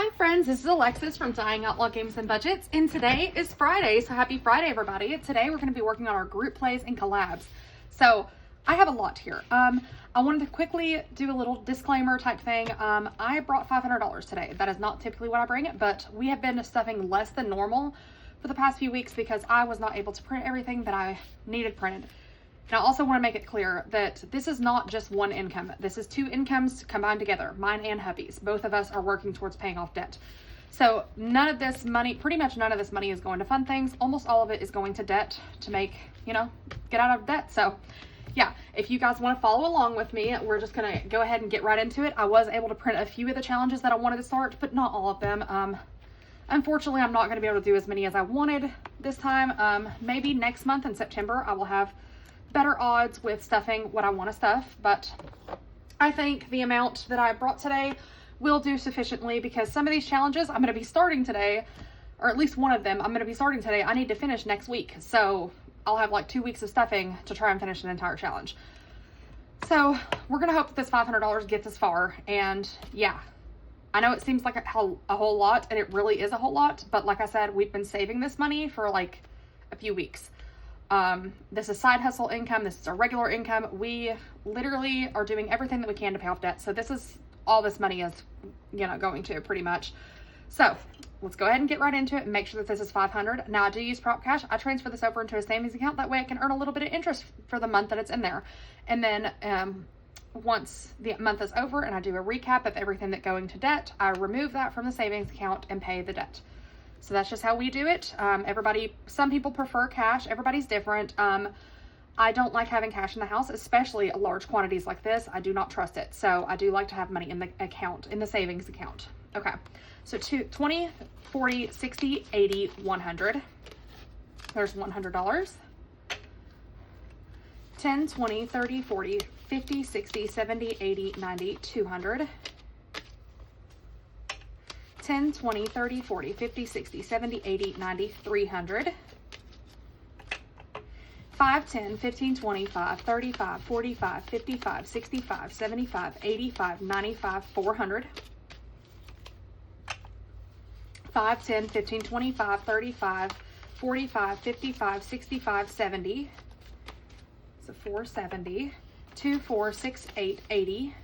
Hi friends, this is Alexis from Dying Outlaw Games and Budgets, and today is Friday, so happy Friday everybody. Today we're going to be working on our group plays and collabs. So I have a lot here. I wanted to quickly do a little disclaimer type thing. I brought $500 today. That is not typically what I bring, but we have been stuffing less than normal for the past few weeks because I was not able to print everything that I needed printed. And I also want to make it clear that this is not just one income. This is two incomes combined together, mine and hubby's. Both of us are working towards paying off debt. So none of this money, pretty much none of this money is going to fund things. Almost all of it is going to debt to make, you know, get out of debt. So yeah, if you guys want to follow along with me, we're just going to go ahead and get right into it. I was able to print a few of the challenges that I wanted to start, but not all of them. Unfortunately, I'm not going to be able to do as many as I wanted this time. Maybe next month in September, I will have better odds with stuffing what I want to stuff, but I think the amount that I brought today will do sufficiently because some of these challenges I'm going to be starting today, or at least one of them I'm going to be starting today. I need to finish next week, so I'll have like 2 weeks of stuffing to try and finish an entire challenge. So we're going to hope that this $500 gets us far, and yeah, I know it seems like a whole lot, and it really is a whole lot, but like I said, we've been saving this money for like a few weeks. This is side hustle income. This is our regular income. We literally are doing everything that we can to pay off debt. So this is all this money is, you know, going to pretty much. So let's go ahead and get right into it and make sure that this is $500. Now I do use prop cash. I transfer this over into a savings account. That way I can earn a little bit of interest for the month that it's in there. And then, once the month is over and I do a recap of everything that going to debt, I remove that from the savings account and pay the debt. So that's just how we do it. Some people prefer cash. Everybody's different. I don't like having cash in the house, especially large quantities like this. I do not trust it. So I do like to have money in the account, in the savings account. Okay. So 20, 40, 60, 80, 100. There's $100. 10, 20, 30, 40, 50, 60, 70, 80, 90, 200. 10, 20, 30, 40, 50, 60, 70, 80, 90, 300. 5, 10, 15, 25, 35, 45, 55, 65, 75, 85, 95, 400. 5, 10, 15, 25, 35, 45, 55, 65, 70. So 470. 2, 4, 6, 8, 80.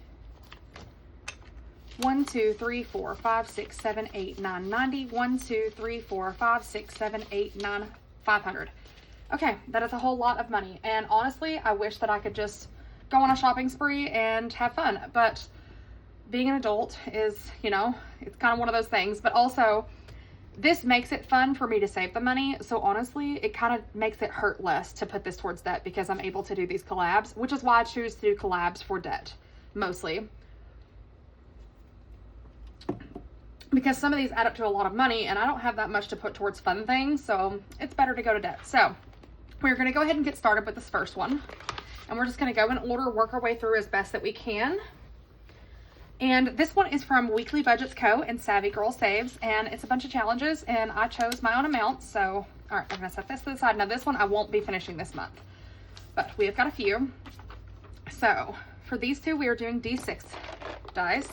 1, 2, 3, 4, 5, 6, 7, 8, 9, 90. 1, 2, 3, 4, 5, 6, 7, 8, 9, 500. Okay, that is a whole lot of money. And honestly, I wish that I could just go on a shopping spree and have fun. But being an adult is, you know, it's kind of one of those things. But also, this makes it fun for me to save the money. So honestly, it kind of makes it hurt less to put this towards debt because I'm able to do these collabs, which is why I choose to do collabs for debt, mostly. Because some of these add up to a lot of money and I don't have that much to put towards fun things, so it's better to go to debt. So we're going to go ahead and get started with this first one, and we're just going to go in order, work our way through as best that we can. And this one is from Weekly Budgets Co. and Savvy Girl Saves, and it's a bunch of challenges, and I chose my own amount. So all right, I'm going to set this to the side. Now this one I won't be finishing this month, but we have got a few. So for these two, we are doing D6 dice.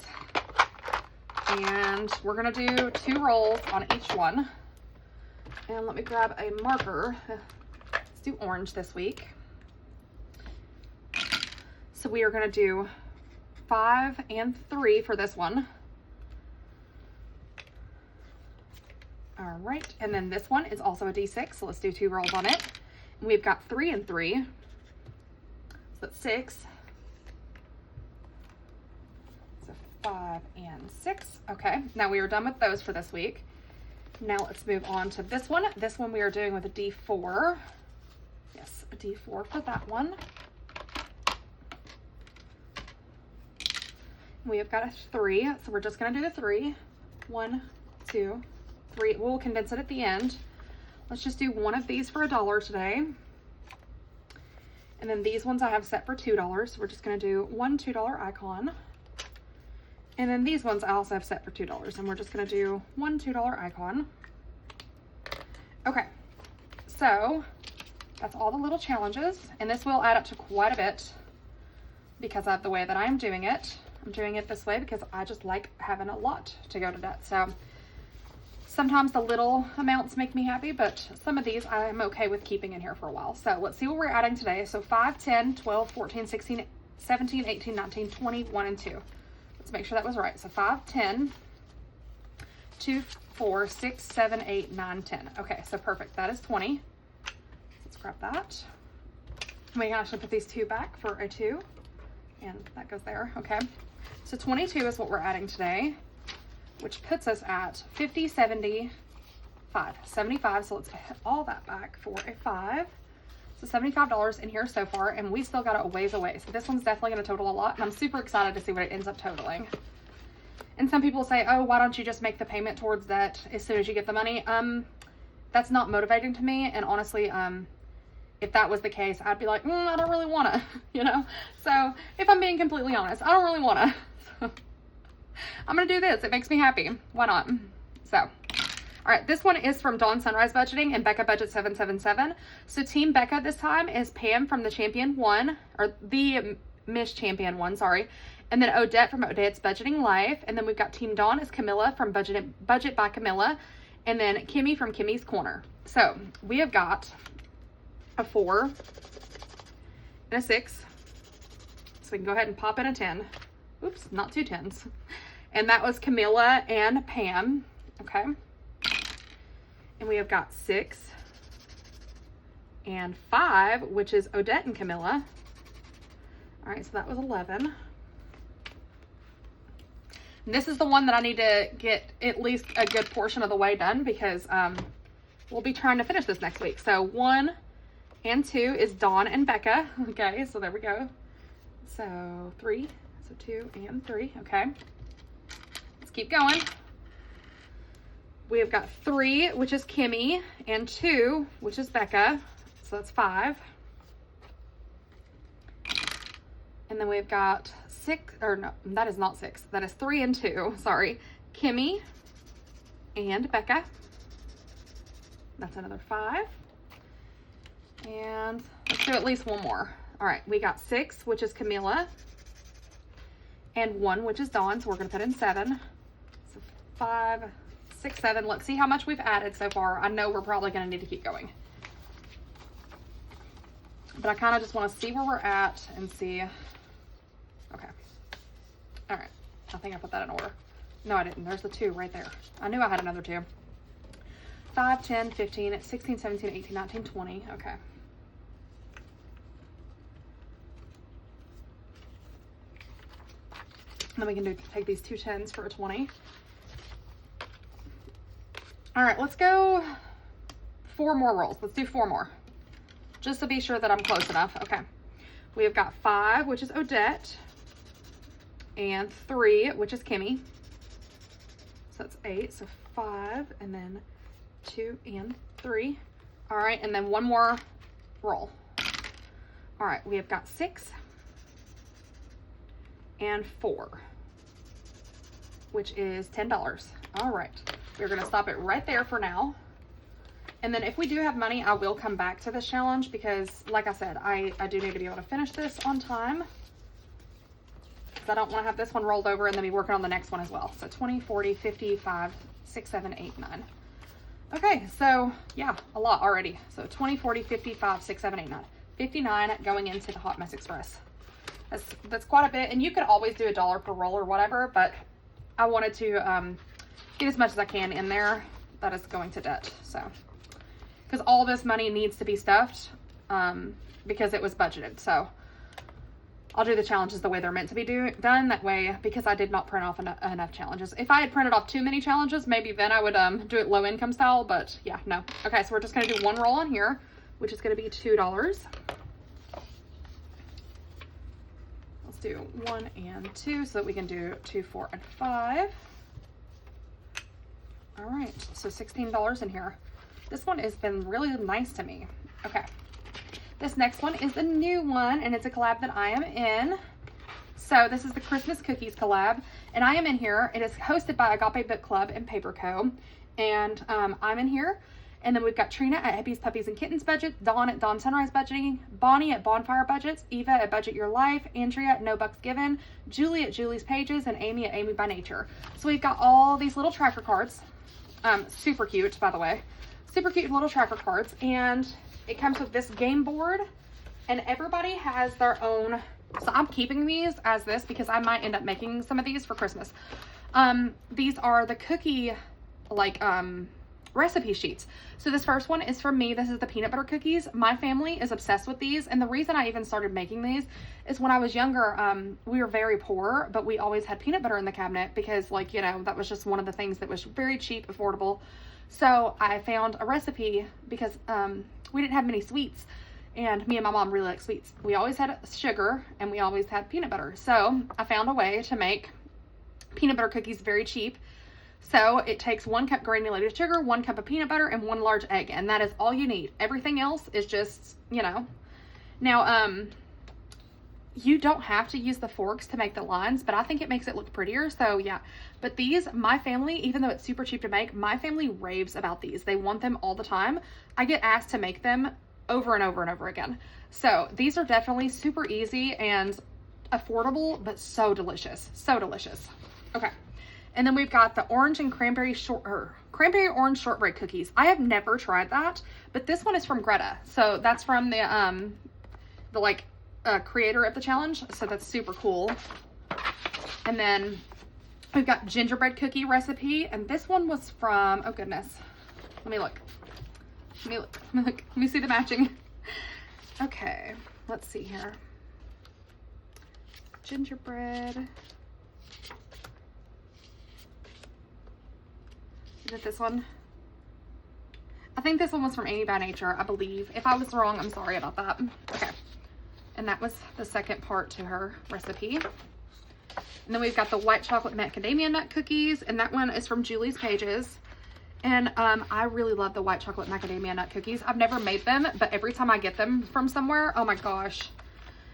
And we're going to do 2 rolls on each one. And let me grab a marker. Let's do orange this week. So we are going to do 5 and 3 for this one. All right. And then this one is also a D6. So let's do 2 rolls on it. And we've got 3 and 3. So that's 6. 5 and 6. Okay, now we are done with those for this week. Now let's move on to this one. This one we are doing with a D4. Yes, a D4 for that one. We have got a 3, so we're just going to do the 3. 1, 2, 3. We'll condense it at the end. Let's just do one of these for $1 today. And then these ones I have set for $2. So we're just going to do one $2 icon. And then these ones I also have set for $2, and we're just going to do one $2 icon. Okay, so that's all the little challenges, and this will add up to quite a bit because of the way that I am doing it. I'm doing it this way because I just like having a lot to go to debt. So sometimes the little amounts make me happy, but some of these I'm okay with keeping in here for a while. So let's see what we're adding today. So 5, 10, 12, 14, 16, 17, 18, 19, 20, 1, and 2. Let's make sure that was right. So 5, 10, 2, 4, 6, 7, 8, 9, 10. Okay, so perfect. That is 20. Let's grab that. We can actually put these 2 back for a 2. And that goes there. Okay. So 22 is what we're adding today, which puts us at 50, 75. 75. So let's put all that back for a 5. So $75 in here so far, and we still got it a ways away. So this one's definitely going to total a lot, and I'm super excited to see what it ends up totaling. And some people say, oh, why don't you just make the payment towards that as soon as you get the money? That's not motivating to me, and honestly, if that was the case, I'd be like, I don't really want to, you know? So if I'm being completely honest, I don't really want to. So I'm going to do this. It makes me happy. Why not? So, all right, this one is from Dawn Sunrise Budgeting and Becca Budget 777. So Team Becca this time is Pam from the Champion 1, or the Miss Champion 1, sorry. And then Odette from Odette's Budgeting Life. And then we've got Team Dawn is Camilla from Budget by Camilla. And then Kimmy from Kimmy's Corner. So we have got a 4 and a 6. So we can go ahead and pop in a 10. Oops, not 2 10s. And that was Camilla and Pam. Okay. And we have got 6 and 5, which is Odette and Camilla. All right, so that was 11. And this is the one that I need to get at least a good portion of the way done because we'll be trying to finish this next week. So 1 and 2 is Dawn and Becca. Okay, so there we go. So 3, so 2 and 3. Okay, let's keep going. We have got 3, which is Kimmy, and 2, which is Becca. So that's 5. And then we've got 6, or no, that is not 6. That is 3 and 2, sorry. Kimmy and Becca. That's another 5. And let's do at least one more. All right, we got 6, which is Camilla, and 1, which is Dawn. So we're going to put in 7. So 5, 6, 7. Let's see how much we've added so far. I know we're probably going to need to keep going, but I kind of just want to see where we're at and see. Okay. All right. I think I put that in order. No, I didn't. There's the 2 right there. I knew I had another 2. 5, 10, 15, 16, 17, 18, 19, 20. Okay. Then we can take these 2 10s for a 20. All right, let's go 4 more rolls. Let's do 4 more, just to be sure that I'm close enough. Okay, we have got 5, which is Odette, and 3, which is Kimmy. So that's 8. So 5, and then 2 and 3. All right, and then 1 more roll. All right, we have got 6 and 4, which is $10. All right, we're gonna stop it right there for now. And then if we do have money, I will come back to this challenge because, like I said, I do need to be able to finish this on time. Because I don't want to have this one rolled over and then be working on the next one as well. So 20, 40, 50, 5, 6, 7, 8, 9. Okay, so yeah, a lot already. So 20, 40, 50, 5, 6, 7, 8, 9. 59 going into the Hot Mess Express. That's quite a bit, and you could always do $1 per roll or whatever, but I wanted to get as much as I can in there that is going to debt. So, because all this money needs to be stuffed because it was budgeted. So I'll do the challenges the way they're meant to be done that way, because I did not print off enough challenges. If I had printed off too many challenges, maybe then I would do it low income style, but yeah, no. Okay, so we're just going to do 1 roll on here, which is going to be $2. Do 1 and 2 so that we can do 2, 4, and 5. All right, so $16 in here. This one has been really nice to me. Okay, this next one is the new one, and it's a collab that I am in. So this is the Christmas Cookies collab, and I am in here. It is hosted by Agape Book Club and Paper Co. And I'm in here, And then we've got Trina at Hippies, Puppies, and Kittens Budget, Dawn at Dawn Sunrise Budgeting, Bonnie at Bonfire Budgets, Eva at Budget Your Life, Andrea at No Bucks Given, Julie at Julie's Pages, and Amy at Amy by Nature. So we've got all these little tracker cards. Super cute, by the way. Super cute little tracker cards. And it comes with this game board. And everybody has their own. So I'm keeping these as this because I might end up making some of these for Christmas. These are the cookie, like, recipe sheets. So this first one is from me. This is the peanut butter cookies. My family is obsessed with these, and the reason I even started making these is when I was younger, we were very poor, but we always had peanut butter in the cabinet because, like, you know, that was just one of the things that was very cheap, affordable. So I found a recipe because we didn't have many sweets, and me and my mom really like sweets. We always had sugar and we always had peanut butter. So I found a way to make peanut butter cookies very cheap. So it takes 1 cup granulated sugar, 1 cup of peanut butter, and 1 large egg. And that is all you need. Everything else is just, you know. Now, you don't have to use the forks to make the lines, but I think it makes it look prettier. So yeah, but these, my family, even though it's super cheap to make, my family raves about these. They want them all the time. I get asked to make them over and over and over again. So these are definitely super easy and affordable, but so delicious. So delicious. Okay. And then we've got the orange and cranberry orange shortbread cookies. I have never tried that, but this one is from Greta. So that's from the creator of the challenge. So that's super cool. And then we've got gingerbread cookie recipe. And this one was from, oh goodness. Let me look. Let me see the matching. Okay. Let's see here. Gingerbread. Is it this one? I think this one was from Amy by Nature, I believe. If I was wrong, I'm sorry about that. Okay. And that was the second part to her recipe. And then we've got the white chocolate macadamia nut cookies, and that one is from Julie's Pages. And I really love the white chocolate macadamia nut cookies. I've never made them, but every time I get them from somewhere, oh my gosh.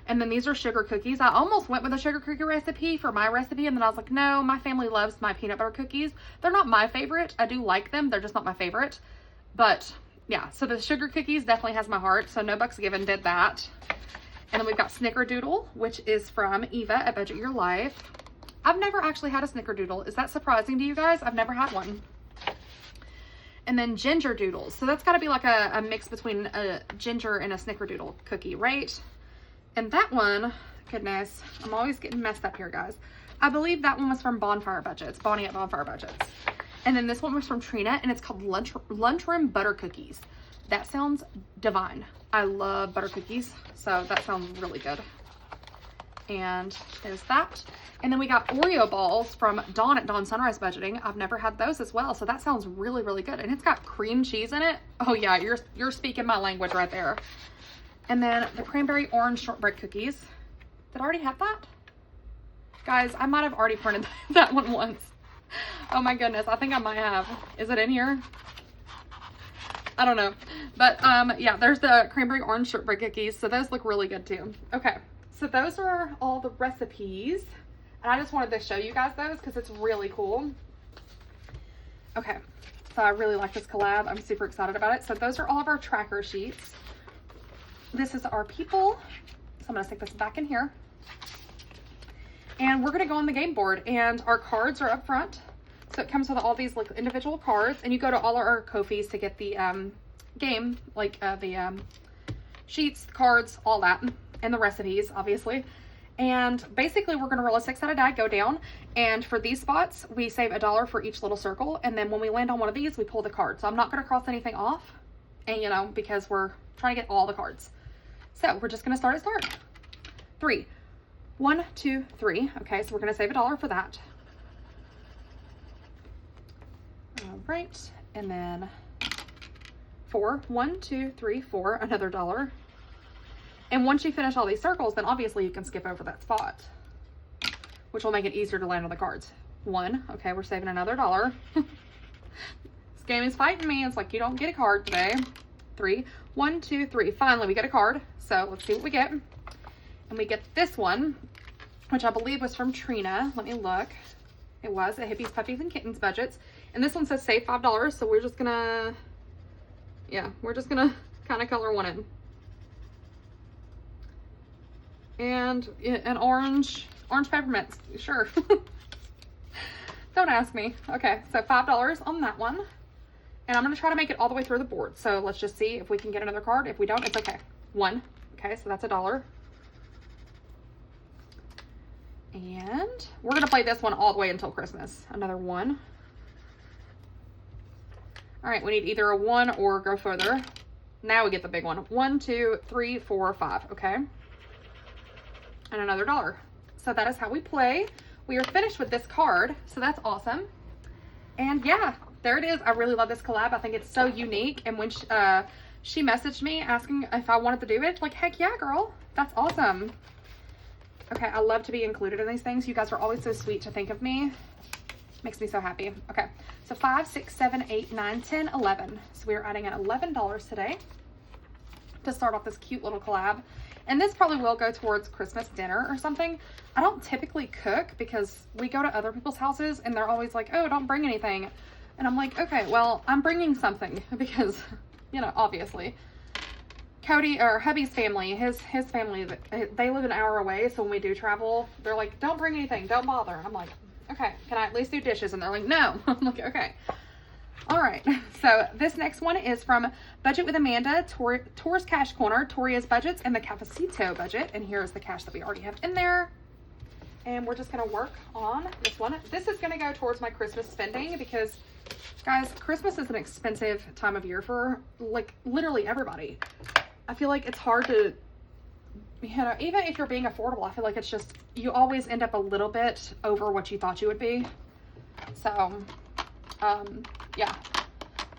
And then these are sugar cookies. I almost went with a sugar cookie recipe for my recipe, and then I was like, no, my family loves my peanut butter cookies. They're not my favorite. I do like them. They're just not my favorite. But yeah, so the sugar cookies definitely has my heart. So No Bucks Given did that. And then we've got Snickerdoodle, which is from Eva at Budget Your Life. I've never actually had a Snickerdoodle. Is that surprising to you guys? I've never had one. And then Ginger Doodles. So that's got to be like a mix between a ginger and a Snickerdoodle cookie, right? And that one, goodness, I'm always getting messed up here, guys. I believe that one was from Bonfire Budgets, Bonnie at Bonfire Budgets. And then this one was from Trina, and it's called Lunchroom Butter Cookies. That sounds divine. I love butter cookies, so that sounds really good. And there's that. And then we got Oreo balls from Dawn at Dawn Sunrise Budgeting. I've never had those as well, so that sounds really, really good. And it's got cream cheese in it. Oh yeah, you're speaking my language right there. And then the cranberry orange shortbread cookies. Did I already have that? Guys, I might have already printed that one once. Oh my goodness, I think I might have. Is it in here? I don't know. But yeah, there's the cranberry orange shortbread cookies. So those look really good too. Okay, so those are all the recipes. And I just wanted to show you guys those because it's really cool. Okay, so I really like this collab. I'm super excited about it. So those are all of our tracker sheets. This is our people. So I'm going to stick this back in here. And we're going to go on the game board. And our cards are up front. So it comes with all these like individual cards. And you go to all our Ko-fis to get the game. Like the sheets, cards, all that. And the recipes, obviously. And basically we're going to roll a 6-sided die, go down. And for these spots, we save $1 for each little circle. And then when we land on one of these, we pull the card. So I'm not going to cross anything off. And you know, because we're trying to get all the cards. So we're just going to start at start. 3. 1, 2, 3. Okay, so we're going to save $1 for that. All right. And then 4. 1, 2, 3, 4. Another $1. And once you finish all these circles, then obviously you can skip over that spot, which will make it easier to land on the cards. 1. Okay, we're saving another $1. This game is fighting me. It's like, you don't get a card today. 3. 1, 2, 3. Finally, we get a card. So let's see what we get. And we get this one, which I believe was from Trina. Let me look. It was at Hippies, Puppies, and Kittens Budgets. And this one says save $5. So we're just gonna Yeah, we're just gonna kind of color one in. And an orange peppermints, sure. Don't ask me. Okay, so $5 on that one. And I'm gonna try to make it all the way through the board. So let's just see if we can get another card. If we don't, it's okay. 1. Okay, so that's $1. And we're gonna play this one all the way until Christmas. Another 1. All right, we need either a 1 or go further. Now we get the big one. 1, 2, 3, 4, 5. Okay. And another $1. So that is how we play. We are finished with this card, so that's awesome. And yeah, there it is. I really love this collab. I think it's so unique. And when she messaged me asking if I wanted to do it, like, heck yeah, girl. That's awesome. Okay, I love to be included in these things. You guys are always so sweet to think of me. Makes me so happy. Okay, so 5, 6, 7, 8, 9, 10, 11. So we are adding in $11 today to start off this cute little collab. And this probably will go towards Christmas dinner or something. I don't typically cook because we go to other people's houses and they're always like, oh, don't bring anything. And I'm like, okay, well, I'm bringing something because, you know, obviously. Cody, or hubby's family, his family, they live an hour away. So when we do travel, they're like, don't bring anything, don't bother. And I'm like, okay, can I at least do dishes? And they're like, no. I'm like, okay. All right, so this next one is from Budget with Amanda, Tor's Cash Corner, Toria's Budgets, and the Cafecito budget. And here's the cash that we already have in there. And we're just gonna work on this one. This is gonna go towards my Christmas spending because, guys, Christmas is an expensive time of year for, like, literally everybody. I feel like it's hard to, you know, even if you're being affordable, I feel like it's just, you always end up a little bit over what you thought you would be. So, yeah,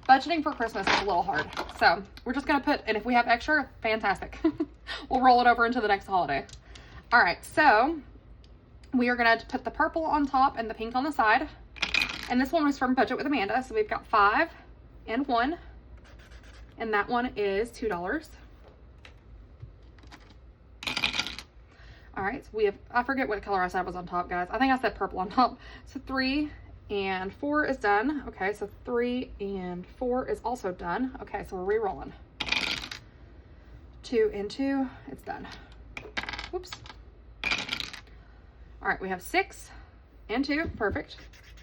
budgeting for Christmas is a little hard. So we're just gonna put, and if we have extra, fantastic. We'll roll it over into the next holiday. All right, so we are gonna put the purple on top and the pink on the side. And this one was from Budget with Amanda. So we've got 5 and 1, and that one is $2. All right, so we have, I forget what color I said was on top, guys. I think I said purple on top. So 3 and 4 is done. Okay, so 3 and 4 is also done. Okay, so we're re-rolling. 2 and 2, it's done. Whoops. All right, we have 6 and 2, perfect.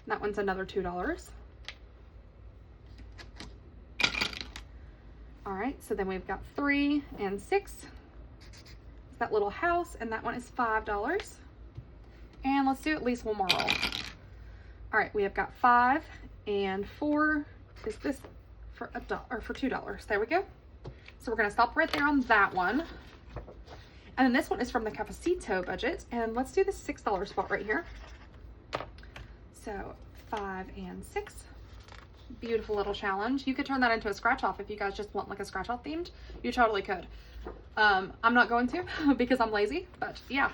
That one's another $2. All right, so then we've got 3 and 6. It's that little house, and that one is $5. And let's do at least one more roll. All right, we have got 5 and 4. Is this for $1 or for $2? There we go. So we're gonna stop right there on that one. And then this one is from the Cafecito budget. And let's do the $6 spot right here. So 5 and 6. Beautiful little challenge. You could turn that into a scratch off if you guys just want like a scratch off themed. You totally could. I'm not going to because I'm lazy, but yeah,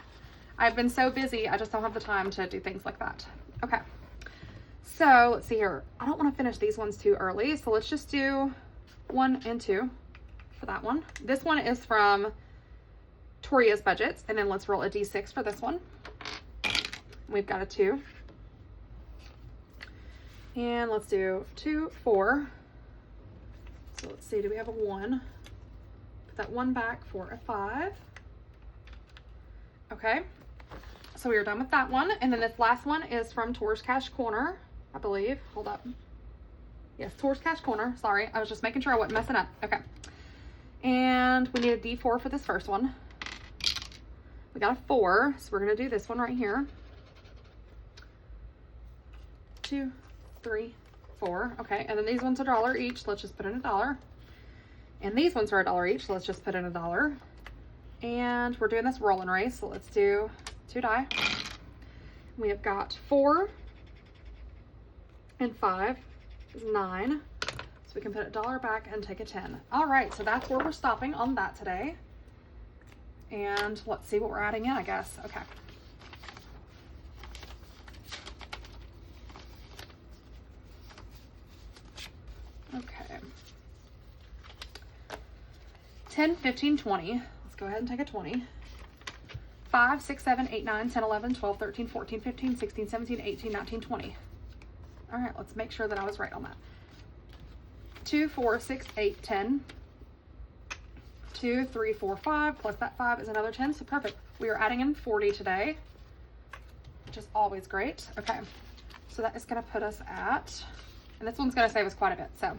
I've been so busy. I just don't have the time to do things like that. Okay. So let's see here. I don't want to finish these ones too early. So let's just do 1 and 2 for that one. This one is from Toria's Budgets. And then let's roll a D6 for this one. We've got a 2. And let's do 2, 4. So let's see, do we have a 1? Put that 1 back for a 5. Okay. So we are done with that one. And then this last one is from Tor's Cash Corner, I believe. Hold up. Yes, Tor's Cash Corner. Sorry, I was just making sure I wasn't messing up. Okay. And we need a D4 for this first one. We got a 4, so we're going to do this one right here. 2, 3, 4. Okay, and then these ones are $1 each. Let's just put in $1. And these ones are $1 each. So let's just put in $1. And we're doing this rolling race. So let's do 2 die. We have got 4 and 5 is 9. So we can put $1 back and take a 10. All right, so that's where we're stopping on that today. And let's see what we're adding in, I guess. Okay. Okay. 10, 15, 20. Let's go ahead and take a 20. 5, 6, 7, 8, 9, 10, 11, 12, 13, 14, 15, 16, 17, 18, 19, 20. All right, let's make sure that I was right on that. 2, 4, 6, 8, 10. 2, 3, 4, 5, plus that 5 is another 10, so perfect. We are adding in 40 today, which is always great. Okay, so that is gonna put us at, and this one's gonna save us quite a bit, so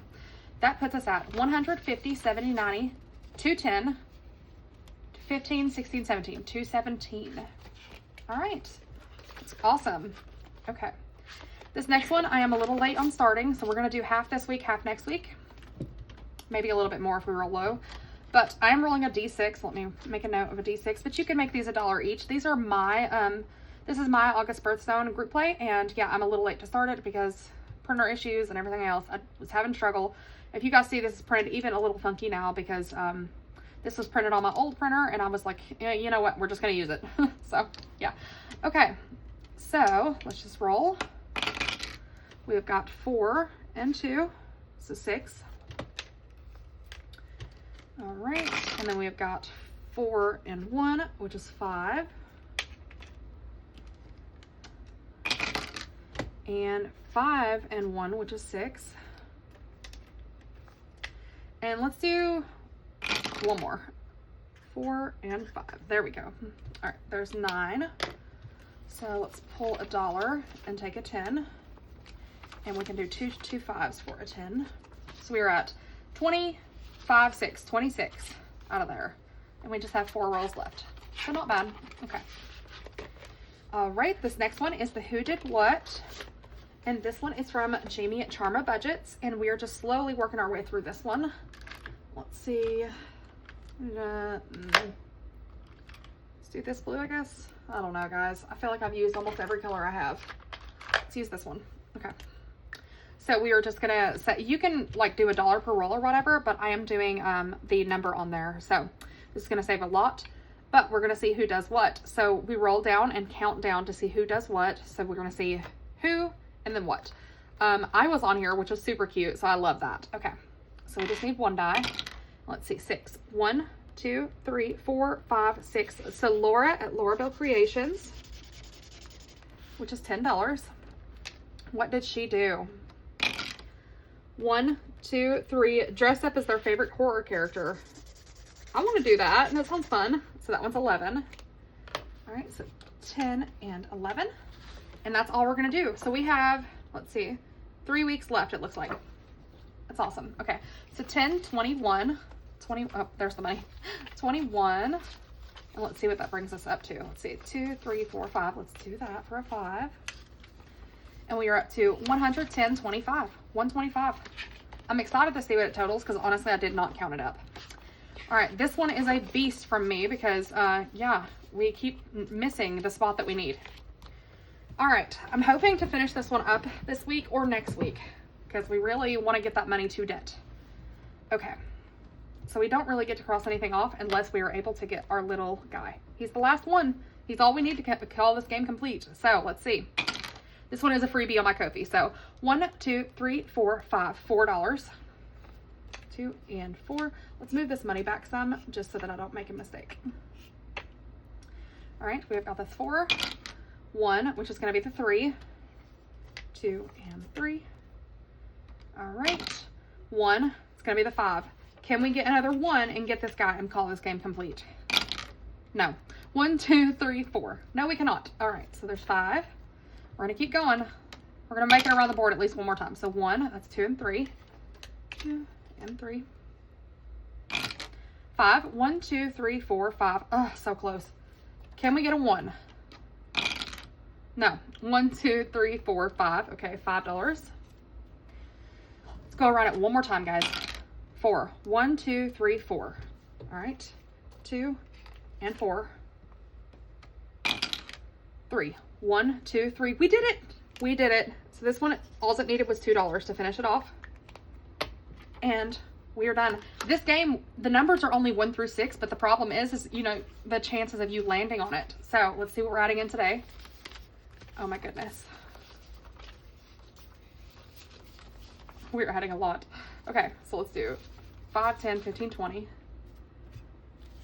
that puts us at 150, 70, 90, 210, 15, 16, 17, 217. All right, that's awesome. Okay, this next one, I am a little late on starting, so we're gonna do half this week, half next week. Maybe a little bit more if we roll low. But I'm rolling a D6. Let me make a note of a D6, but you can make these $1 each. These are my, this is my August birthstone group play, and yeah, I'm a little late to start it because printer issues and everything else. I was having trouble. If you guys see, this is printed even a little funky now because this was printed on my old printer, and I was like, yeah, you know what, we're just gonna use it. So yeah, okay, so let's just roll. We've got 4 and 2, so 6. All right, and then we've got 4 and 1, which is 5. And 5 and 1, which is 6. And let's do one more. 4 and 5. There we go. All right, there's 9. So let's pull $1 and take a 10. And we can do two 5s for a 10. So we are at 20. 5, 6, 26 out of there. And we just have 4 rolls left. So not bad. Okay. All right, this next one is the Who Did What. And this one is from Jenny&mack, and we are just slowly working our way through this one. Let's see. Let's do this blue, I guess. I don't know, guys. I feel like I've used almost every color I have. Let's use this one. Okay. So we are just gonna set, you can like do $1 per roll or whatever, but I am doing the number on there. So this is gonna save a lot, but we're gonna see who does what. So we roll down and count down to see who does what. So we're gonna see who and then what. I was on here, which was super cute, so I love that. Okay, so we just need 1 die. Let's see, 6. 1, 2, 3, 4, 5, 6. So Laura at Laurabelle Creations, which is $10. What did she do? 1, 2, 3, dressed up as their favorite horror character. I want to do that, and that sounds fun. So that one's 11. All right, so 10 and 11. And that's all we're going to do. So we have, let's see, 3 weeks left, it looks like. That's awesome. Okay, so 10, 21, 20, oh, there's the money. 21, and let's see what that brings us up to. Let's see, 2, 3, 4, 5. Let's do that for a 5. And we are up to 110, 25, 125. I'm excited to see what it totals because honestly, I did not count it up. All right, this one is a beast from me because, yeah, we keep missing the spot that we need. All right, I'm hoping to finish this one up this week or next week because we really want to get that money to debt. Okay, so we don't really get to cross anything off unless we are able to get our little guy. He's the last one. He's all we need to call this game complete. So let's see. This one is a freebie on my Ko-fi. So 1, 2, 3, 4, 5, $4. 2 and 4. Let's move this money back some just so that I don't make a mistake. All right, we've got this 4, 1, which is going to be the 3, 2 and 3. All right, 1, it's going to be the 5. Can we get another 1 and get this guy and call this game complete? No. 1, 2, 3, 4. No, we cannot. All right, so there's 5. We're gonna keep going. We're gonna make it around the board at least one more time. So 1, that's 2 and 3. 2 and 3. 5, 1, 2, 3, 4, 5. Oh, so close. Can we get a 1? No. 1, 2, 3, 4, 5. Okay, $5. Let's go around it one more time, guys. 4. 1, 2, 3, 4. All right. 2 and 4. 3. 1, 2, 3. We did it. We did it. So this one, all it needed was $2 to finish it off. And we are done. This game, the numbers are only 1 through 6, but the problem is, you know, the chances of you landing on it. So let's see what we're adding in today. Oh my goodness. We're adding a lot. Okay, so let's do 5, 10, 15, 20.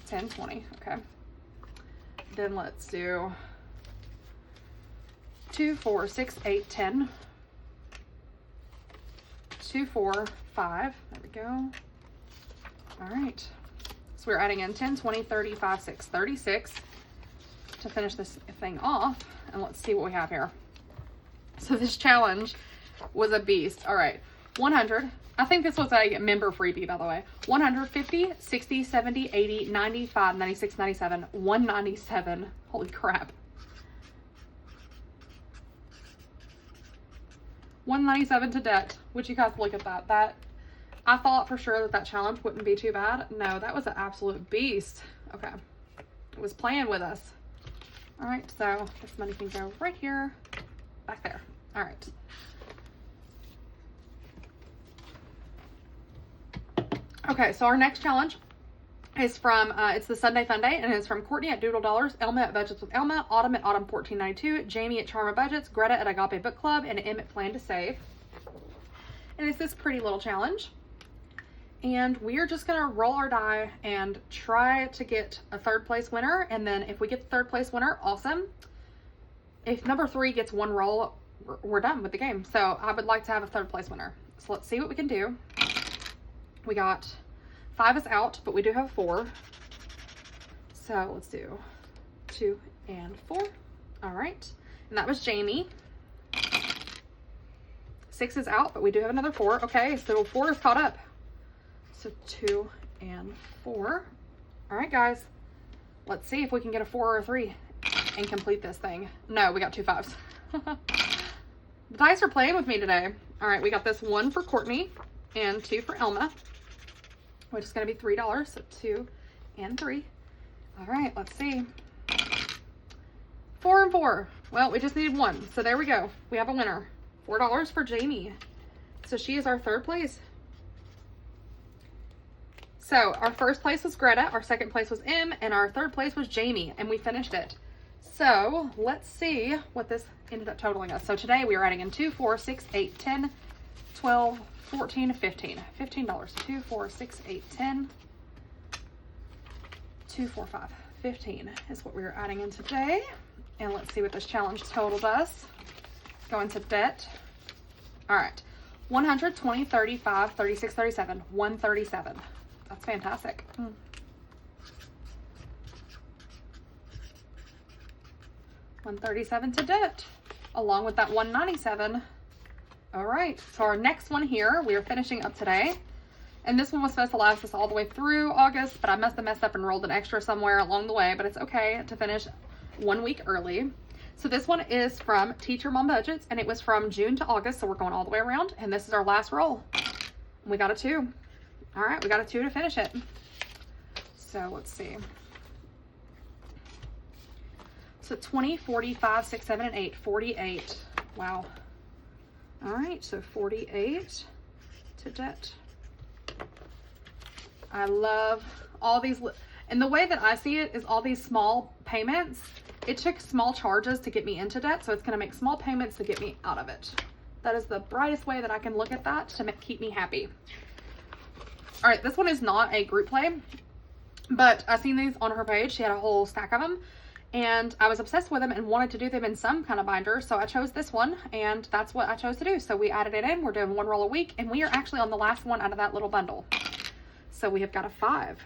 10, 20, okay. Then let's do 2, 4, 6, 8, 10. 2, 4, 5. There we go. All right. So we're adding in 10, 20, 30, 5, 6, 36 to finish this thing off. And let's see what we have here. So this challenge was a beast. All right. 100. I think this was a member freebie, by the way. 150, 60, 70, 80, 95, 96, 97, 197. Holy crap. 197 to debt. Would you guys look at that? That I thought for sure that challenge wouldn't be too bad. No, that was an absolute beast. Okay. It was playing with us. All right, so this money can go right here, back there. All right. Okay, so our next challenge is from, it's the Sunday Fun Day, and it's from Courtney at Doodle Dollars, Elma at Budgets with Elma, Autumn at Autumn 1492, Jamie at Charma Budgets, Greta at Agape Book Club, and Em at Plan to Save. And it's this pretty little challenge. And we're just gonna roll our die and try to get a 3rd place winner. And then if we get the 3rd place winner, awesome. If number 3 gets 1 roll, we're done with the game. So I would like to have a 3rd place winner. So let's see what we can do. We got 5 is out, but we do have 4. So let's do 2 and 4. All right. And that was Jamie. 6 is out, but we do have another 4. Okay, so 4 is caught up. So 2 and 4. All right, guys. Let's see if we can get a 4 or a 3 and complete this thing. No, we got 2 5s. The dice are playing with me today. All right, we got this 1 for Courtney and 2 for Elma, which is going to be $3. So 2 and 3. All right, let's see. 4 and 4. Well, we just needed 1. So there we go. We have a winner. $4 for Jamie. So she is our 3rd place. So our 1st place was Greta, our 2nd place was Em, and our 3rd place was Jamie, and we finished it. So let's see what this ended up totaling us. So today we are adding in 2, 4, 6, 8, 10, 12, 14, 15. $15. 2, 4, 6, 8, 10, 2, 4, 5. 15 is what we are adding in today. And let's see what this challenge totaled us. Go into debt. All right. 100, 20, 35, 36, 37, 137. That's fantastic. 137 to debt, along with that 197. All right, so our next one here, we are finishing up today. And this one was supposed to last us all the way through August, but I must have messed up and rolled an extra somewhere along the way, but it's okay to finish 1 week early. So this one is from Teacher Mom Budgets, and it was from June to August, so we're going all the way around, and this is our last roll. We got a 2. All right, we got a 2 to finish it. So let's see. So 20, 45, 6, 7, and 8, 48. Wow. All right, so 48 to debt. I love all these, and the way that I see it is all these small payments. It took small charges to get me into debt, so it's going to make small payments to get me out of it. That is the brightest way that I can look at that to keep me happy. All right, this one is not a group play, but I seen these on her page. She had a whole stack of them, and I was obsessed with them and wanted to do them in some kind of binder, so I chose this one, and that's what I chose to do. So we added it in. We're doing 1 roll a week, and we are actually on the last one out of that little bundle. So we have got a 5.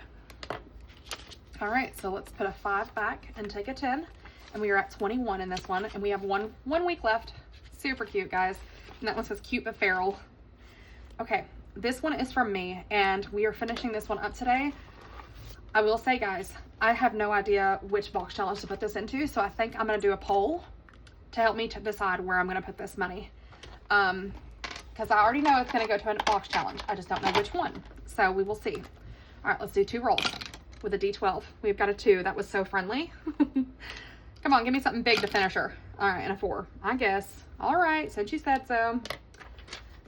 All right, so let's put a 5 back and take a 10, and we are at 21 in this one, and we have one week left. Super cute, guys. And that one says cute but feral. Okay, this one is from me, and we are finishing this one up today. I will say, guys, I have no idea which box challenge to put this into, so I think I'm going to do a poll to help me to decide where I'm going to put this money. Because I already know it's going to go to a box challenge. I just don't know which one. So we will see. All right, let's do 2 rolls with a D12. We've got a 2. That was so friendly. Come on, give me something big to finish her. All right, and a 4, I guess. All right, since you said so.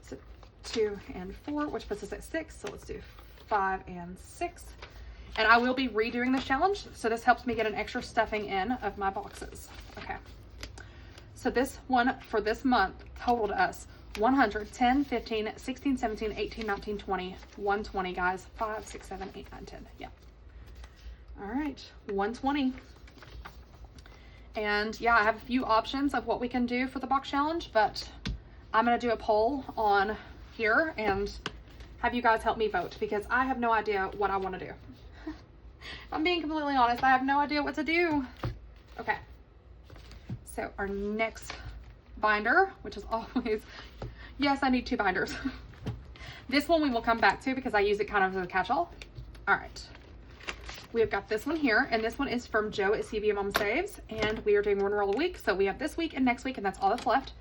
So 2 and 4, which puts us at 6. So let's do 5 and 6. And I will be redoing this challenge, so this helps me get an extra stuffing in of my boxes. Okay. So this one for this month totaled us 100, 10, 15, 16, 17, 18, 19, 20, 120, guys. 5, 6, 7, 8, 9, 10. Yeah. All right, 120. And yeah, I have a few options of what we can do for the box challenge, but I'm going to do a poll on here and have you guys help me vote, because I have no idea what I want to do. I'm being completely honest. I have no idea what to do. Okay. So our next binder, which is always, yes, I need 2 binders. This one we will come back to because I use it kind of as a catch-all. All right. We have got this one here, and this one is from Joe at CB Mom Saves, and we are doing 1 roll a week. So we have this week and next week, and that's all that's left.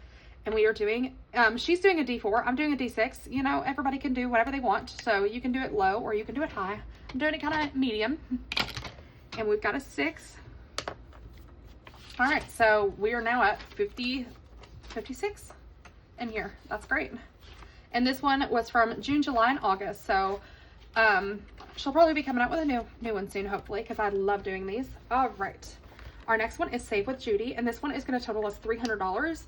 And we are doing, she's doing a D4, I'm doing a D6. You know, everybody can do whatever they want. So you can do it low or you can do it high. I'm doing it kind of medium. And we've got a 6. All right, so we are now at 56 in here. That's great. And this one was from June, July, and August. So she'll probably be coming out with a new one soon, hopefully, because I love doing these. All right. Our next one is Save with Judy, and this one is going to total us $300.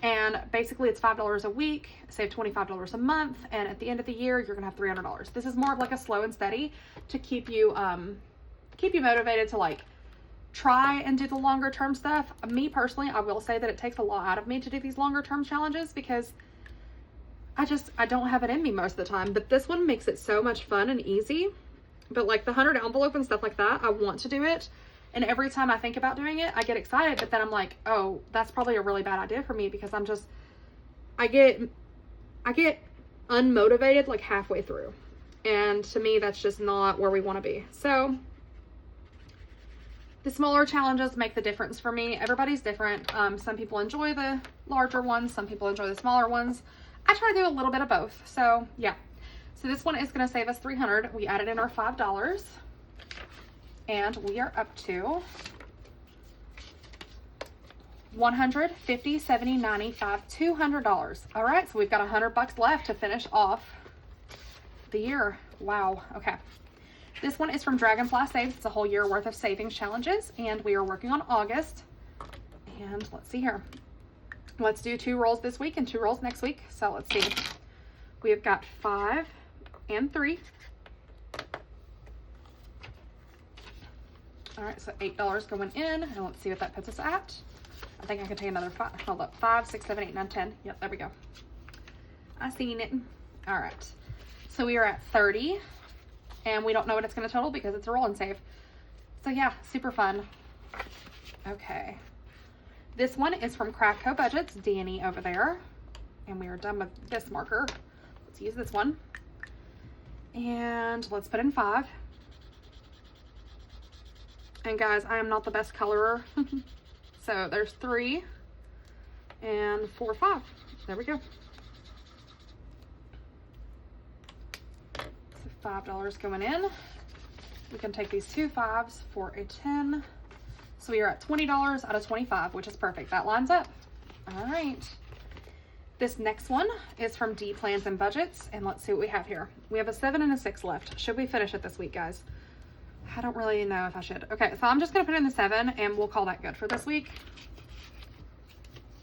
And basically it's $5 a week, save $25 a month, and at the end of the year you're gonna have $300. This is more of like a slow and steady to keep you motivated to like try and do the longer term stuff. Me personally, I will say that it takes a lot out of me to do these longer term challenges because I don't have it in me most of the time. But this one makes it so much fun and easy. But like the 100 envelope and stuff like that, I want to do it. And every time I think about doing it, I get excited, but then I'm like, oh, that's probably a really bad idea for me because I get unmotivated like halfway through. And to me, that's just not where we want to be. So the smaller challenges make the difference for me. Everybody's different. Some people enjoy the larger ones. Some people enjoy the smaller ones. I try to do a little bit of both. So yeah. So this one is going to save us $300. We added in our $5. And we are up to 150, 70, 95, $200. All right, so we've got $100 left to finish off the year. Wow. Okay. This one is from Dragonfly Saves. It's a whole year worth of savings challenges, and we are working on August. And let's see here. Let's do 2 rolls this week and 2 rolls next week. So let's see. We have got 5 and 3. All right, so $8 going in, and let's see what that puts us at. I think I can take another 5. Hold up, 5, 6, 7, 8, 9, 10. Yep, there we go. I seen it. All right, so we are at 30, and we don't know what it's going to total because it's a roll and save. So yeah, super fun. Okay, this one is from Craftco Budgets, Danny over there, and we are done with this marker. Let's use this one, and let's put in 5. And guys, I am not the best colorer. So there's 3 and 4, 5. There we go. So $5 going in. We can take these 2 5s for a 10. So we are at $20 out of 25, which is perfect. That lines up. All right. This next one is from D Plans and Budgets. And let's see what we have here. We have a 7 and a 6 left. Should we finish it this week, guys? I don't really know if I should. Okay, so I'm just going to put in the 7 and we'll call that good for this week.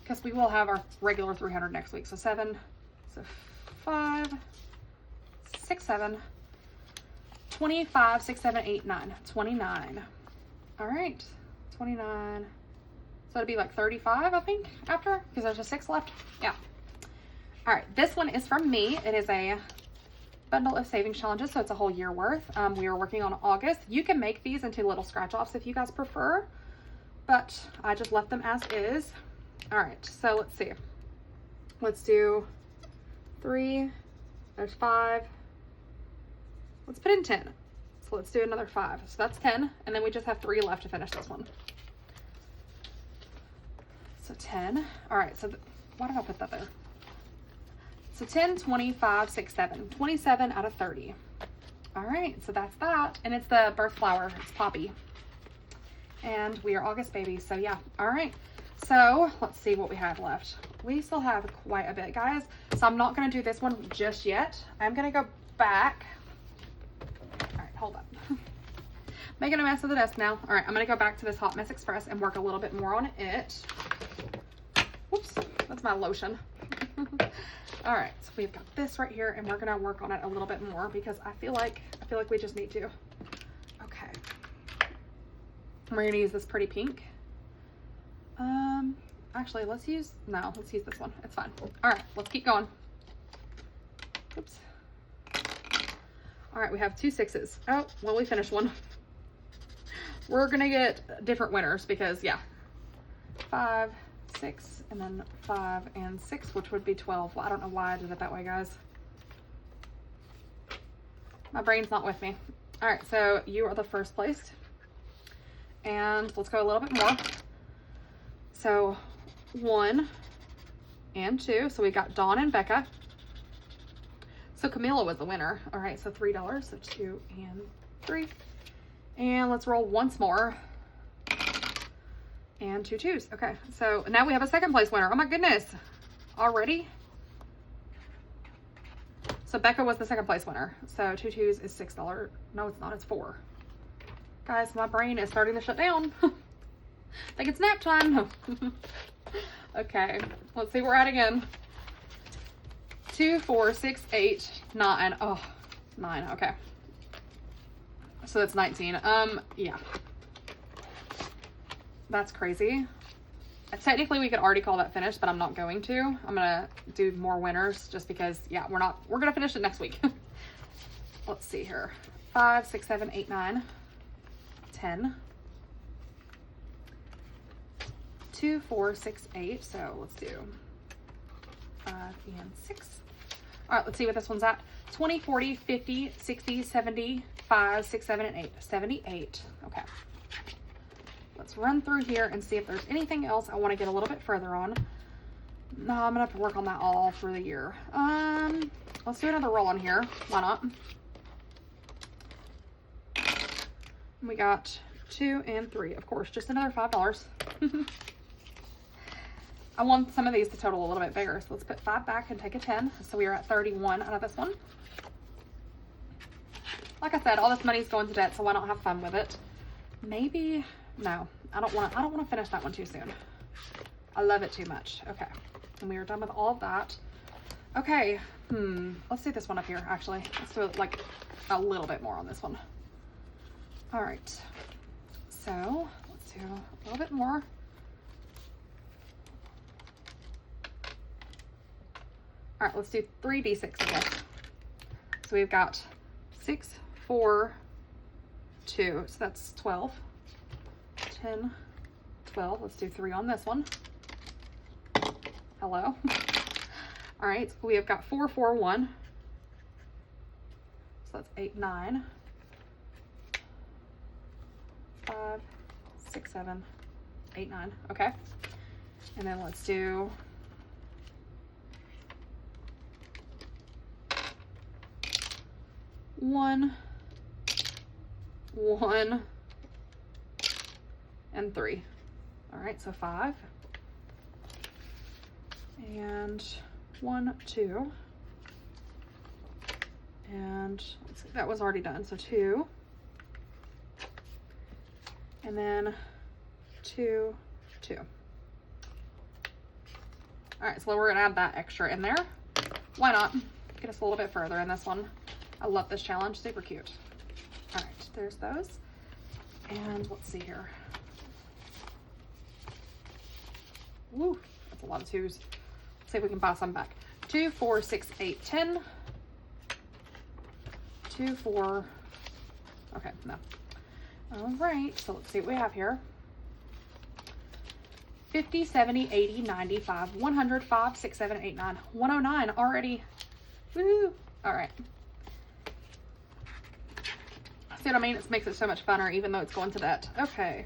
Because we will have our regular 300 next week. So 7, so 5, 6, 7, 25, 6, 7, 8, 9, 29. All right, 29. So it'd be like 35, I think, after, because there's a 6 left. Yeah. All right, this one is from me. It is a bundle of savings challenges, so it's a whole year worth. We are working on August. You can make these into little scratch offs if you guys prefer, but I just left them as is. All right, so let's see. Let's do 3. There's 5. Let's put in 10. So let's do another 5. So that's 10, and then we just have 3 left to finish this one. So 10. All right, so why did I put that there? So 10, 25, 6, 7. 27 out of 30. All right, so that's that. And it's the birth flower. It's Poppy. And we are August babies, so yeah. All right, so let's see what we have left. We still have quite a bit, guys. So I'm not going to do this one just yet. I'm going to go back. All right, hold up. Making a mess of the desk now. All right, I'm going to go back to this Hot Mess Express and work a little bit more on it. Whoops, that's my lotion. All right, so we've got this right here, and we're gonna work on it a little bit more because I feel like we just need to. Okay, we're gonna use this pretty pink. Actually, let's use this one. It's fine. All right, let's keep going. Oops. All right, we have 2 6s. Oh, well, we finished one. We're gonna get different winners because, yeah, 5, 6, and then 5 and 6, which would be 12. Well, I don't know why I did it that way, guys. My brain's not with me. All right, so you are the first placed. And let's go a little bit more. So 1 and 2. So we got Dawn and Becca. So Camila was the winner. All right, so $3. So 2 and 3. And let's roll once more. And 2 2s. Okay, so now we have a second place winner. Oh my goodness. Already? So Becca was the second place winner. So 2 2s is $6. No, it's not. It's 4. Guys, my brain is starting to shut down. I think it's nap time. Okay, let's see where we're at again. 2, 4, 6, 8, 9. Oh, 9. Okay. So that's 19. Yeah. That's crazy. Technically, we could already call that finished, but I'm not going to. I'm gonna do more winners just because, yeah, we're gonna finish it next week. Let's see here. 5, 6, 7, 8, 9, 10. 2, 4, 6, 8. So let's do 5 and 6. All right, let's see what this one's at. 20, 40, 50, 60, 70, 5, 6, 7, and 8. 78. Okay. Let's run through here and see if there's anything else I want to get a little bit further on. No, I'm gonna have to work on that all through the year. Let's do another roll on here. Why not? We got 2 and 3. Of course, just another $5. I want some of these to total a little bit bigger. So let's put 5 back and take a 10. So we are at 31 out of this one. Like I said, all this money is going to debt, so why not have fun with it? Maybe, no, I don't want to finish that one too soon. I love it too much. Okay, and we are done with all of that. Okay, let's do this one up here, actually. Let's do it like a little bit more on this one. All right, so let's do a little bit more. All right, let's do 3d6 again. So we've got 6, 4, 2, so that's 12, 10, 12. Let's do 3 on this one. Hello. All right, we have got 4, 4, 1. So that's 8, 9, 5, 6, 7, 8, 9. Okay. And then let's do 1, 1, and 3. All right, so 5. And 1, 2. And let's see, that was already done. So 2. And then 2, 2. All right, so we're gonna add that extra in there. Why not? Get us a little bit further in this one. I love this challenge, super cute. All right, there's those. And let's see here. Woo, that's a lot of 2s. Let's see if we can buy some back. 2, 4, 6, 8, 10. 2, 4. Okay, no. All right, so let's see what we have here. 50, 70, 80, 95, 100, 5, 6, 7, 8, 9, 109 already. Woo! All right. See what I mean? It makes it so much funner, even though it's going to debt. Okay.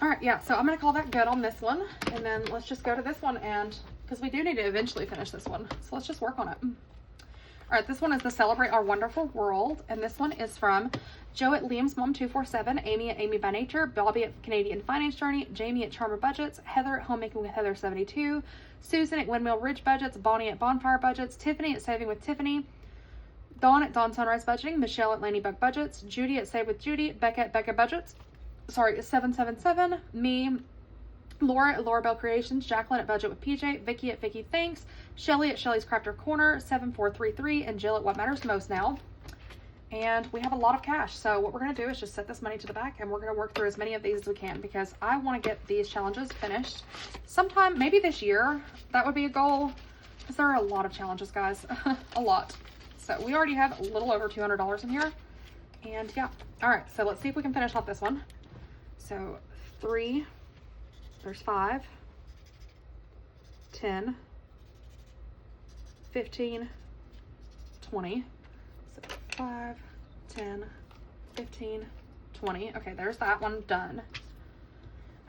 All right, yeah, so I'm going to call that good on this one. And then let's just go to this one, and because we do need to eventually finish this one. So let's just work on it. All right, this one is the Celebrate Our Wonderful World. And this one is from Joe at Liam's Mom 247, Amy at Amy by Nature, Bobby at Canadian Finance Journey, Jamie at Charmer Budgets, Heather at Homemaking with Heather 72, Susan at Windmill Ridge Budgets, Bonnie at Bonfire Budgets, Tiffany at Saving with Tiffany, Dawn at Dawn Sunrise Budgeting, Michelle at Ladybug Budgets, Judy at Save with Judy, Becca at Becca Budgets, sorry, 777, me, Laura at Laura Bell Creations, Jacqueline at Budget with PJ, Vicky at Vicky Thanks, Shelly at Shelly's Crafter Corner, 7433, and Jill at What Matters Most Now. And we have a lot of cash, so what we're going to do is just set this money to the back, and we're going to work through as many of these as we can, because I want to get these challenges finished sometime, maybe this year. That would be a goal. because there are a lot of challenges, guys. A lot. So we already have a little over $200 in here. And yeah. All right. So let's see if we can finish off this one. So 3, there's 5, 10, 15, 20. So 5, 10, 15, 20. Okay, there's that one done.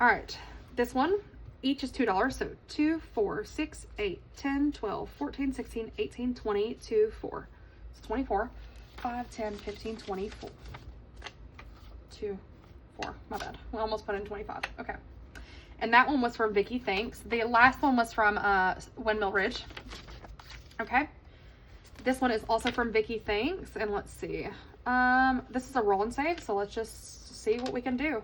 All right. This one, each is $2. So 2, 4, 6, 8, 10, 12, 14, 16, 18, 20, 2, 4. It's 24. 5, 10, 15, 24. 2, 4. My bad. We almost put in 25. Okay. And that one was from Vicky Thanks. The last one was from Windmill Ridge. Okay. This one is also from Vicky Thanks. And let's see. This is a roll and save. So let's just see what we can do.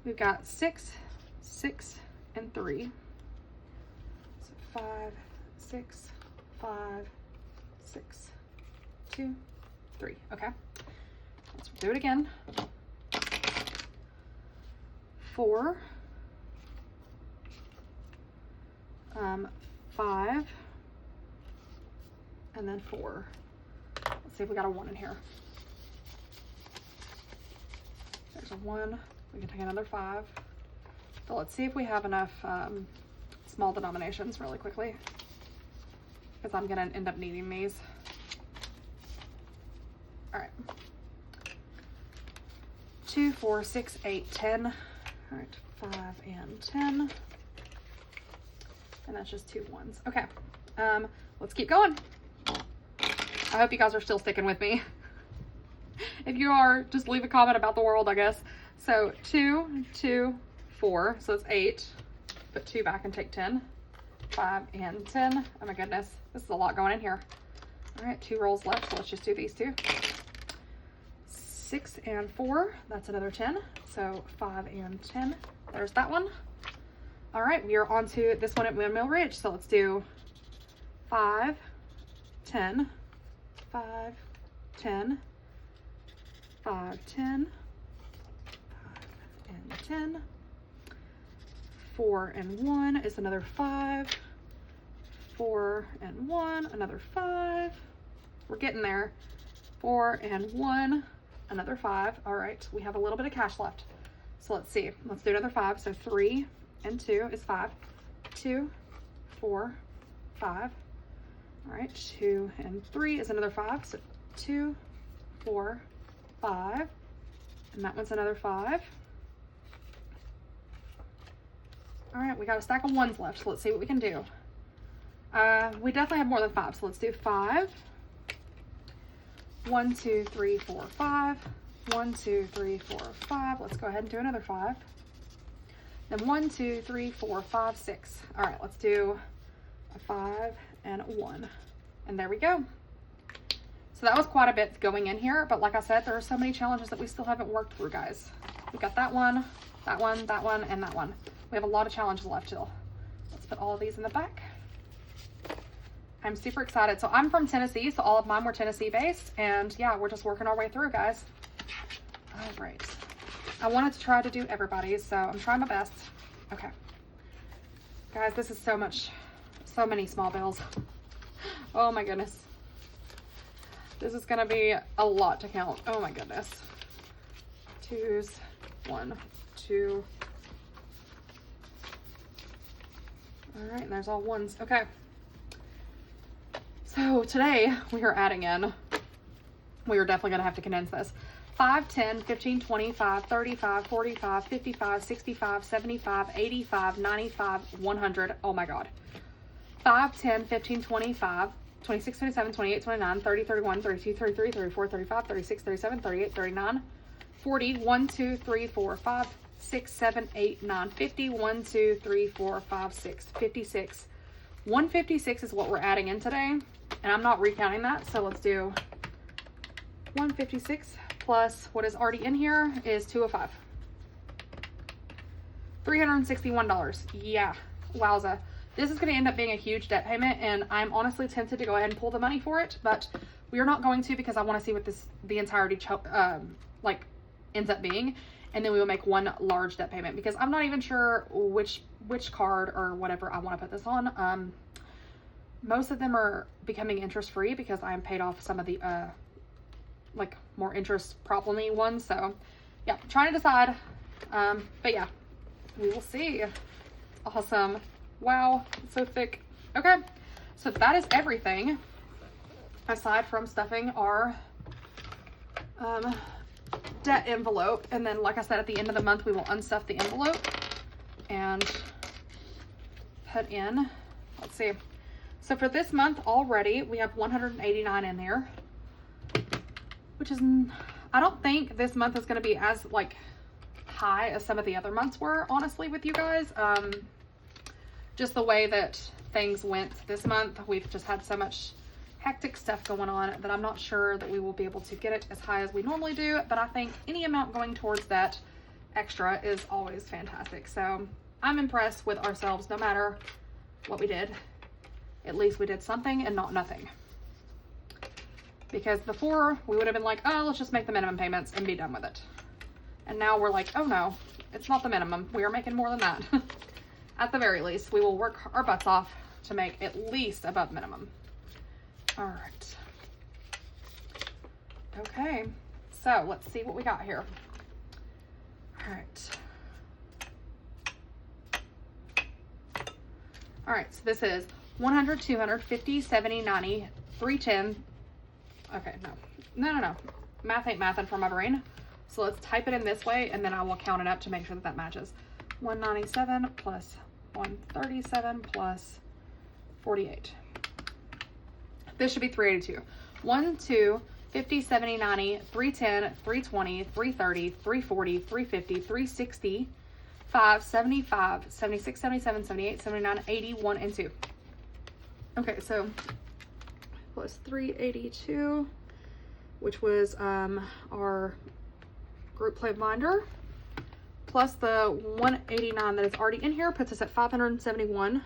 We've got 6, 6, and 3. So 5, 6, 5, 6, 2, 3. Okay. Let's do it again. 4, 5, and then 4. Let's see if we got a 1 in here. There's a 1. We can take another 5. So let's see if we have enough small denominations really quickly, because I'm gonna end up needing these. All right. 2, 4, 6, 8, 10. All right, 5 and 10. And that's just 2 1s. Okay, let's keep going. I hope you guys are still sticking with me. If you are, just leave a comment about the world, I guess. So 2, 2, 4, so it's 8. Put 2 back and take 10. 5 and 10. Oh my goodness, this is a lot going in here. All right, 2 rolls left, so let's just do these 2. 6 and 4, that's another 10. So 5 and 10, there's that one. All right, we are on to this one at Windmill Ridge. So let's do 5, 10, 5, 10, 5, 10, 5 and 10. 4 and 1 is another 5. 4 and 1, another 5. We're getting there. 4 and 1, another 5. All right, we have a little bit of cash left. So let's see. Let's do another 5. So 3 and 2 is 5. 2, 4, 5. All right, 2 and 3 is another 5. So 2, 4, 5. And that one's another 5. All right, we got a stack of 1s left, so let's see what we can do. We definitely have more than 5, so let's do 5. 1, 2, 3, 4, 5. 1, 2, 3, 4, 5. Let's go ahead and do another 5. Then 1, 2, 3, 4, 5, 6. All right, let's do a 5 and a 1. And there we go. So that was quite a bit going in here, but like I said, there are so many challenges that we still haven't worked through, guys. We got that one, that one, that one, and that one. We have a lot of challenges left still. Let's put all of these in the back. I'm super excited. So I'm from Tennessee, so all of mine were Tennessee based, and yeah, we're just working our way through, guys. All right. I wanted to try to do everybody's, so I'm trying my best. Okay. Guys, this is so many small bills. Oh my goodness. This is gonna be a lot to count. Oh my goodness. 2s, 1, 2. All right, and there's all 1s. Okay. So today we are adding in, we are definitely gonna have to condense this. 5, 10, 15, 25, 35, 45, 55, 65, 75, 85, 95, 100. Oh my God. 5, 10, 15, 25, 26, 27, 28, 29, 30, 31, 32, 33, 34, 35, 36, 37, 38, 39, 40, 1, 2, 3, 4, 5, 6, 7, 8, 9, 50, 1, 2, 3, 4, 5, 6, 56. 156 is what we're adding in today, and I'm not recounting that, so let's do 156 plus what is already in here is 205. $361. Yeah, wowza. This is going to end up being a huge debt payment, and I'm honestly tempted to go ahead and pull the money for it, but we are not going to because I want to see what the entirety like ends up being. and then we will make one large debt payment, because I'm not even sure which card or whatever I want to put this on. Most of them are becoming interest free because I'm paid off some of the like more interest problem-y ones. So yeah, trying to decide. But yeah, we will see. Awesome. Wow, it's so thick. Okay, so that is everything aside from stuffing our debt envelope. And then, like I said, at the end of the month we will unstuff the envelope and put in, let's see, so for this month already we have 189 in there, which is, I don't think this month is going to be as like high as some of the other months were, honestly, with you guys. Just the way that things went this month, we've just had so much hectic stuff going on that I'm not sure that we will be able to get it as high as we normally do, but I think any amount going towards that extra is always fantastic. So I'm impressed with ourselves no matter what we did. At least we did something and not nothing. Because before we would have been like, oh, let's just make the minimum payments and be done with it. And now we're like, oh no, it's not the minimum. We are making more than that. At the very least, we will work our butts off to make at least above minimum. All right. Okay, so let's see what we got here. All right. All right, so this is 100, 200, 50, 70, 90, 310. Okay, no. Math ain't mathing for my brain. So let's type it in this way, and then I will count it up to make sure that that matches. 197 plus 137 plus 48. This should be 382. 1, 2, 50, 70, 90, 310, 320, 330, 340, 350, 360, 5, 75, 76, 77, 78, 79, 80, 1, and 2. Okay, so plus 382, which was our group play binder, plus the 189 that is already in here, puts us at 571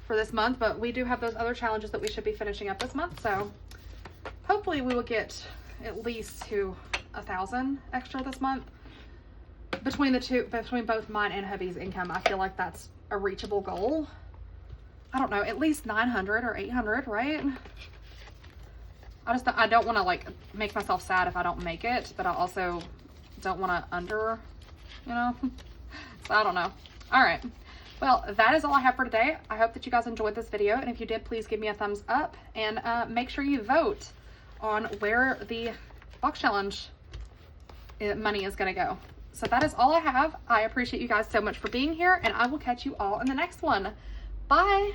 for this month. But we do have those other challenges that we should be finishing up this month, so hopefully we will get at least to 1,000 extra this month. Between the two, between both mine and hubby's income, I feel like that's a reachable goal. I don't know, at least 900 or 800, right? I don't want to like make myself sad if I don't make it, but I also don't want to you know, so I don't know. All right, well, that is all I have for today. I hope that you guys enjoyed this video, and if you did, please give me a thumbs up, and make sure you vote on where the box challenge money is going to go. So that is all I have. I appreciate you guys so much for being here, and I will catch you all in the next one. Bye.